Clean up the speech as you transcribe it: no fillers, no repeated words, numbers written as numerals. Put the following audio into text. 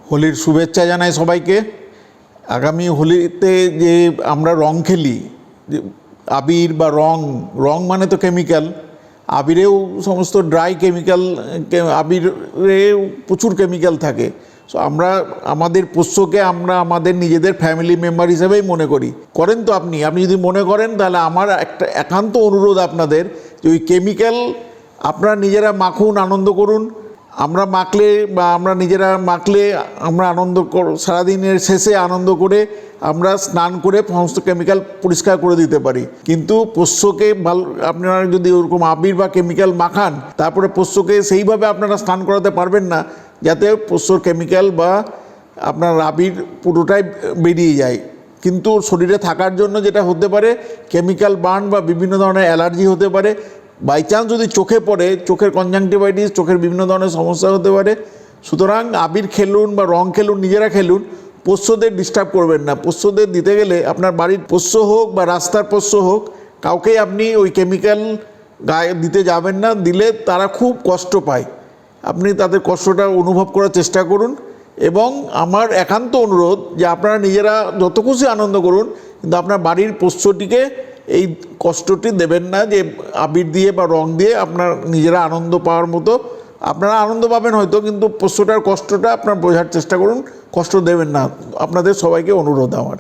হোলির শুভেচ্ছা জানাই সবাইকে। আগামী হোলিতে যে আমরা রং খেলি, যে আবির বা রং মানে তো কেমিক্যাল, আবিরেও সমস্ত ড্রাই কেমিক্যাল, আবিরেও প্রচুর কেমিক্যাল থাকে। সো আমরা আমাদের পোষ্যকে আমরা আমাদের নিজেদের ফ্যামিলি মেম্বার হিসেবেই মনে করেন তো আপনি যদি মনে করেন, তাহলে আমার একটা একান্ত অনুরোধ আপনাদের যে ওই কেমিক্যাল আপনারা নিজেরা মাখুন, আনন্দ করুন। আমরা মাখলে বা আমরা নিজেরা মাখলে আমরা সারাদিনের শেষে আনন্দ করে আমরা স্নান করে সমস্ত কেমিক্যাল পরিষ্কার করে দিতে পারি। কিন্তু পোষ্যকে আপনারা যদি ওরকম আবির বা কেমিক্যাল মাখান, তারপরে পোষ্যকে সেইভাবে আপনারা স্নান করাতে পারবেন না যাতে পোষ্যর কেমিক্যাল বা আপনার আবির পুরোটাই বেরিয়ে যায়। কিন্তু শরীরে থাকার জন্য যেটা হতে পারে, কেমিক্যাল বার্ন বা বিভিন্ন ধরনের অ্যালার্জি হতে পারে। বাই চান্স যদি চোখে পড়ে, চোখের কনজাংটিভাইটিস, চোখের বিভিন্ন ধরনের সমস্যা হতে পারে। সুতরাং আবির খেলুন বা রং খেলুন, নিজেরা খেলুন, পোষ্যদের ডিস্টার্ব করবেন না। পোষ্যদের দিতে গেলে আপনার বাড়ির পোষ্য হোক বা রাস্তার পোষ্য হোক, কাউকেই আপনি ওই কেমিক্যাল গায়ে দিতে যাবেন না। দিলে তারা খুব কষ্ট পায়। আপনি তাদের কষ্টটা অনুভব করার চেষ্টা করুন। এবং আমার একান্ত অনুরোধ যে আপনারা নিজেরা যত খুশি আনন্দ করুন, কিন্তু আপনার বাড়ির পোষ্যটিকে এই কষ্টটি দেবেন না যে আবির দিয়ে বা রং দিয়ে আপনার নিজেরা আনন্দ পাওয়ার মতো। আপনারা আনন্দ পাবেন হয়তো, কিন্তু পোষ্যটার কষ্টটা আপনার বোঝার চেষ্টা করুন, কষ্ট দেবেন না। আপনাদের সবাইকে অনুরোধ আমার।